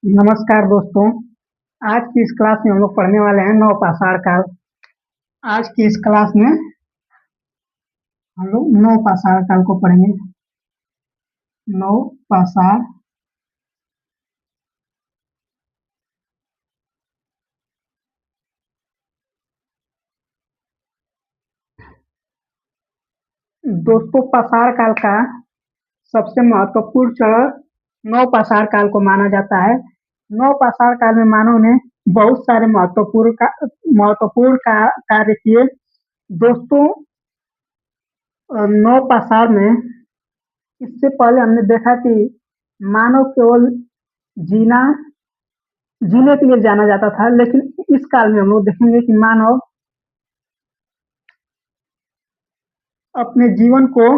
नमस्कार दोस्तों। आज की इस क्लास में हम लोग पढ़ने वाले हैं नवपाषाण काल। आज की इस क्लास में हम लोग नवपाषाण काल को पढ़ेंगे। नवपाषाण दोस्तों, पाषाण काल का सबसे महत्वपूर्ण चरण नवपाषाण काल को माना जाता है। नवपाषाण काल में मानव ने बहुत सारे महत्वपूर्ण कार्य किए। दोस्तों, नवपाषाण में इससे पहले हमने देखा कि मानव केवल जीना जीने के लिए जाना जाता था, लेकिन इस काल में हम लोग देखेंगे कि मानव अपने जीवन को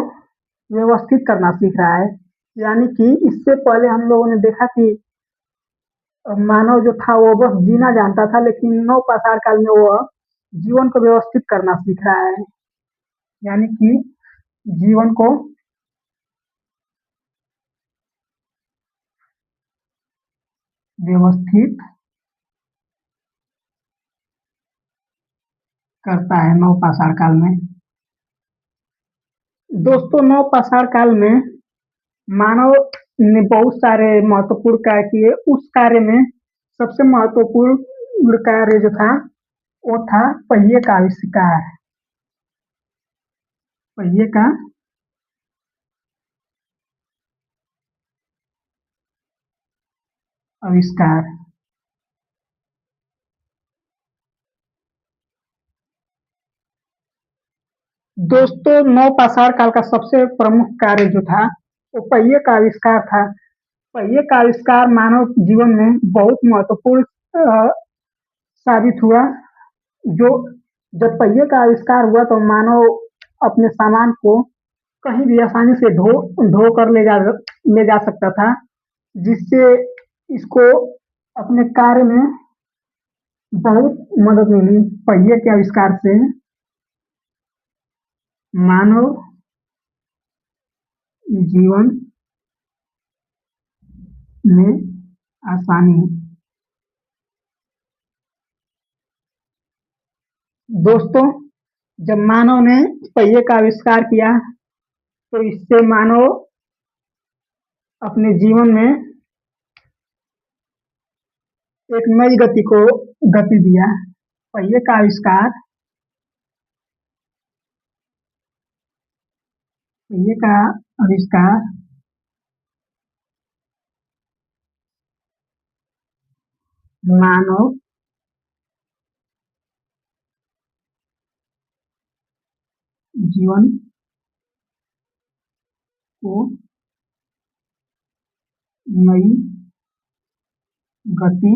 व्यवस्थित करना सीख रहा है। यानी कि इससे पहले हम लोगों ने देखा कि मानव जो था वो बस जीना जानता था, लेकिन नवपाषाण काल में वह जीवन को व्यवस्थित करना सीख रहा है। यानी कि जीवन को व्यवस्थित करता है नवपाषाण काल में। दोस्तों, नवपाषाण काल में मानव ने बहुत सारे महत्वपूर्ण कार्य किए। उस कार्य में सबसे महत्वपूर्ण कार्य जो था वो था पहिए का आविष्कार। पहिए का आविष्कार। दोस्तों, नवपाषाण काल का सबसे प्रमुख कार्य जो था वो पहिए का आविष्कार था। पहिए का आविष्कार मानव जीवन में बहुत महत्वपूर्ण साबित हुआ। जो जब पहिए का आविष्कार हुआ तो मानव अपने सामान को कहीं भी आसानी से ढो कर ले जा सकता था, जिससे इसको अपने कार्य में बहुत मदद मिली। पहिए के आविष्कार से मानव जीवन में आसानी। दोस्तों, जब मानव ने पहिए का आविष्कार किया तो इससे मानव अपने जीवन में एक नई गति को गति दिया। पहिए का आविष्कार पहिए का आविष्कार मानव जीवन को नई गति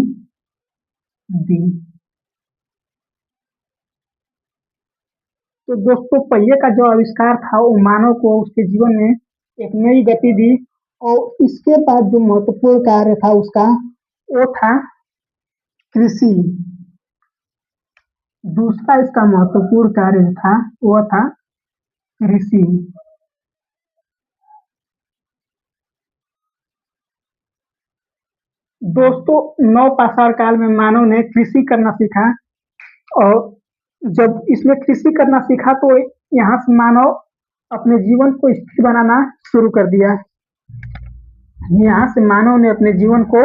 दी। तो दोस्तों, पहिए का जो आविष्कार था वो मानव को उसके जीवन में एक नई गति दी। और इसके बाद जो महत्वपूर्ण कार्य था उसका वो था कृषि। दूसरा इसका महत्वपूर्ण कार्य जो था वो था कृषि। दोस्तों, नवपाषाण काल में मानव ने कृषि करना सीखा। और जब इसने कृषि करना सीखा तो यहाँ से मानव अपने जीवन को स्थिर बनाना शुरू कर दिया। यहाँ से मानव ने अपने जीवन को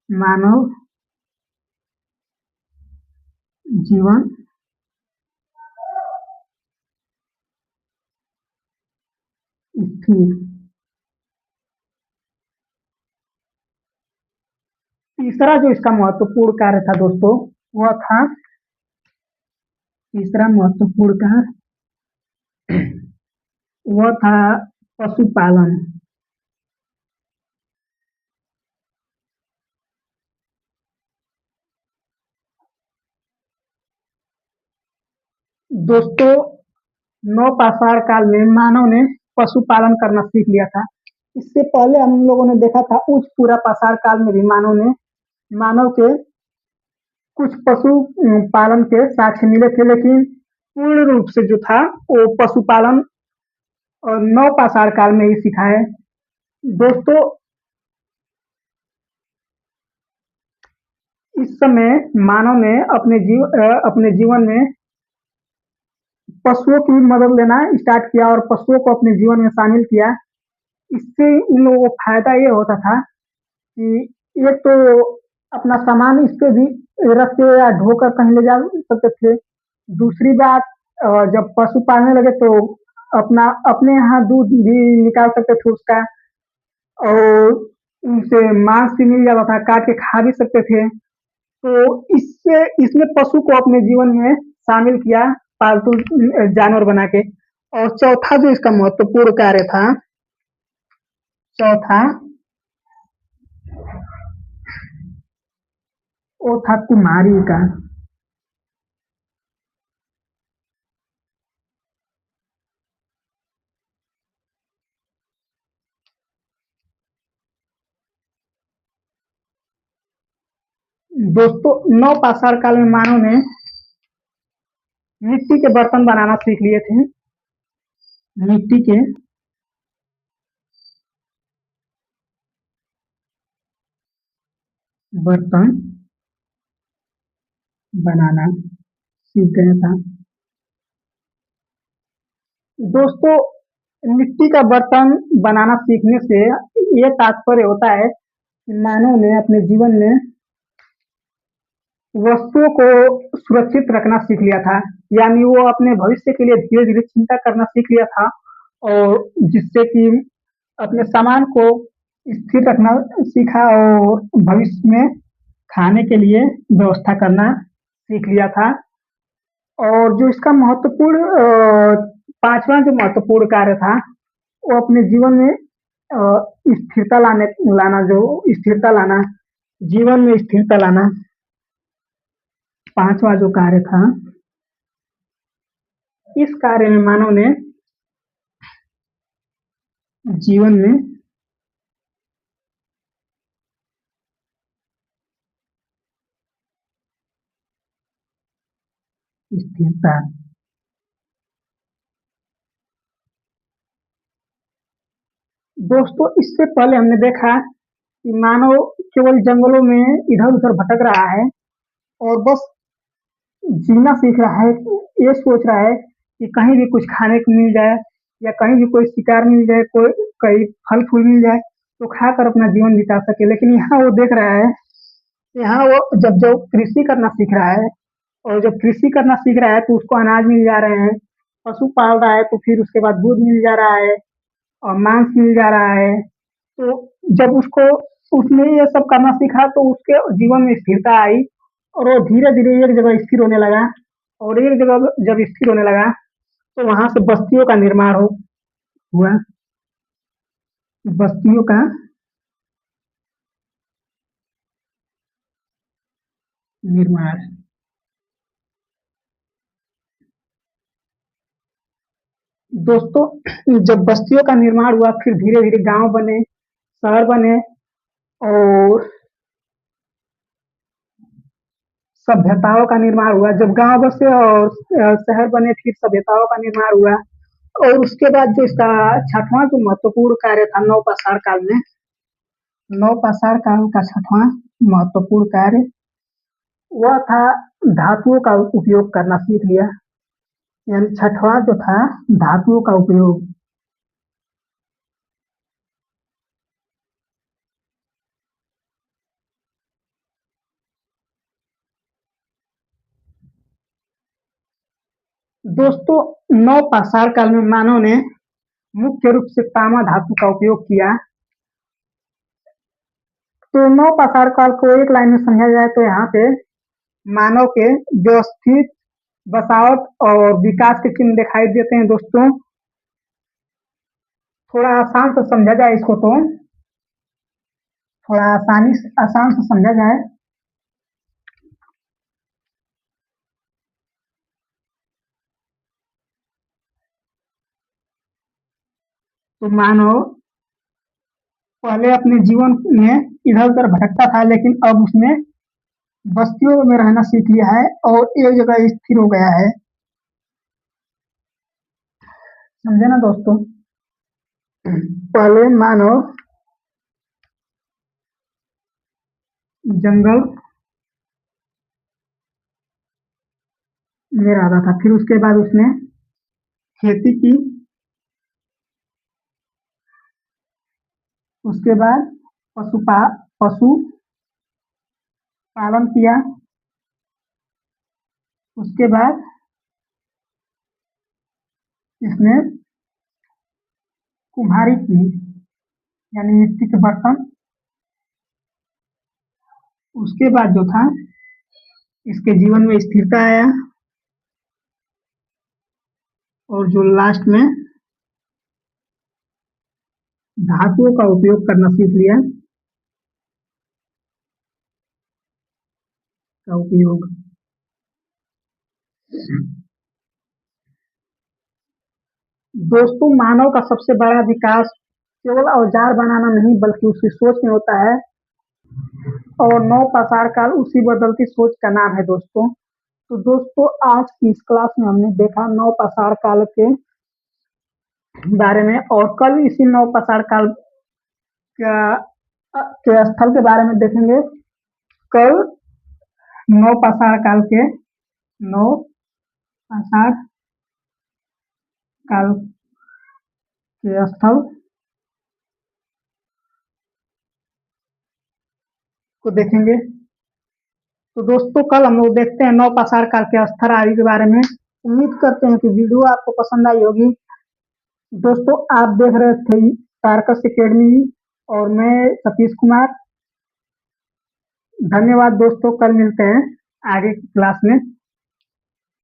मानव जीवन स्थिर। तीसरा जो इसका महत्वपूर्ण कार्य था दोस्तों वह था तीसरा महत्वपूर्ण कार्य वह था पशुपालन। दोस्तों, नवपाषाण काल में मानव ने पशुपालन करना सीख लिया था। इससे पहले हम लोगों ने देखा था उच्च पूरा पाषाण काल में भी मानव के कुछ पशु पालन के साक्ष्य मिले थे, लेकिन पूर्ण रूप से जो था वो पशुपालन और नवपाषाण काल में ही सीखा है। दोस्तों, इस समय मानव ने अपने जीवन में पशुओं की मदद लेना स्टार्ट किया और पशुओं को अपने जीवन में शामिल किया। इससे इन लोगों को फायदा ये होता था कि एक तो अपना सामान इस पे भी रख के या ढोकर कहीं ले जा सकते थे। दूसरी बात, जब पशु पालने लगे तो अपना अपने यहाँ दूध भी निकाल सकते थे उसका, और उनसे मांस भी मिल जाता था, काट के खा भी सकते थे। तो इससे इसने पशु को अपने जीवन में शामिल किया, पालतू जानवर बना के। और चौथा जो इसका महत्वपूर्ण कार्य था, चौथा वो था कुम्हारी का। दोस्तों, नौ पाषाण काल में मानव ने मिट्टी के बर्तन बनाना सीख लिए थे। मिट्टी के बर्तन बनाना सीख गया था। दोस्तों, मिट्टी का बर्तन बनाना सीखने से ये तात्पर्य होता है कि मानव ने अपने जीवन में वस्तुओं को सुरक्षित रखना सीख लिया था। यानी वो अपने भविष्य के लिए धीरे-धीरे चिंता करना सीख लिया था, और जिससे कि अपने सामान को स्थिर रखना सीखा और भविष्य में खाने के लिए व्यवस्था करना सीख लिया था। और जो इसका महत्वपूर्ण 5वां जो महत्वपूर्ण कार्य था, वो अपने जीवन में स्थिरता लाना, जीवन में स्थिरता लाना, 5वां जो कार्य था, इस कार्य में मानव ने जीवन में स्थिरता। दोस्तों, इससे पहले हमने देखा कि मानव केवल जंगलों में इधर-उधर भटक रहा है और बस जीना सीख रहा है, ये सोच रहा है कि कहीं भी कुछ खाने को मिल जाए या कहीं भी कोई शिकार मिल जाए, कोई कहीं फल-फूल मिल जाए, तो खाकर अपना जीवन बिता सके। लेकिन यहाँ वो देख रहा है, यहाँ वो जब जो कृषि करना सीख रहा है, और जब कृषि करना सीख रहा है तो उसको अनाज मिल जा रहे हैं, पशु पाल रहा है तो फिर उसके बाद दूध मिल जा रहा है और मांस मिल जा रहा है। तो जब उसको उसने ये सब करना सीखा तो उसके जीवन में स्थिरता आई, और वो धीरे-धीरे एक जगह स्थिर होने लगा, और एक जगह जब स्थिर होने लगा तो वहाँ से बस्तियों का निर्माण हुआ। बस्तियों का निर्माण। दोस्तों, जब बस्तियों का निर्माण हुआ फिर धीरे-धीरे गाँव बने, शहर बने, और सभ्यताओं का निर्माण हुआ। जब गाँव बसे और शहर बने फिर सभ्यताओं का निर्माण हुआ। और उसके बाद जो इसका 6वां जो महत्वपूर्ण कार्य था नवपाषाण काल में, नवपाषाण काल का 6वां महत्वपूर्ण कार्य, वह था धातुओं का उपयोग करना सीख लिया। यानी 6वां जो था धातुओं का उपयोग। दोस्तों, नवपाषाण काल में मानव ने मुख्य रूप से तामा धातु का उपयोग किया। तो नवपाषाण काल को एक लाइन में समझा जाए तो यहाँ पे मानव के व्यवस्थित बसावट और विकास के चिन्ह दिखाई देते हैं। दोस्तों, थोड़ा आसान से समझा जाए इसको तो, थोड़ा आसान से समझा जाए तो मानव पहले अपने जीवन में इधर-उधर भटकता था, लेकिन अब उसने बस्तियों में रहना सीख लिया है और एक जगह स्थिर हो गया है। समझे ना दोस्तों? पहले मानव जंगल में रहता था। फिर उसके बाद उसने खेती की। उसके बाद पशु पालन किया। उसके बाद इसने कुम्हारी की, यानी मिट्टी के बर्तन। उसके बाद जो था, इसके जीवन में स्थिरता आया, और जो लास्ट में धातुओं का उपयोग करना सीख लिया। का उपयोग दोस्तों, मानव का सबसे बड़ा विकास केवल औजार बनाना नहीं बल्कि उसकी सोच में होता है, और नौ पाषाण काल उसी बदलती सोच का नाम है दोस्तों। तो दोस्तों, आज की इस क्लास में हमने देखा नौ पाषाण काल के बारे में, और कल इसी नौ पाषाण काल के स्थल के बारे में देखेंगे। कल नौ पाषाण काल के नौ पाषाण काल के स्थल को देखेंगे। तो दोस्तों, कल हम लोग देखते हैं नौ पाषाण काल के स्थल आदि के बारे में। उम्मीद करते हैं कि वीडियो आपको पसंद आई होगी। दोस्तों, आप देख रहे थे तारकस एकेडमी, और मैं सतीश कुमार। धन्यवाद दोस्तों, कल मिलते हैं आगे की क्लास में।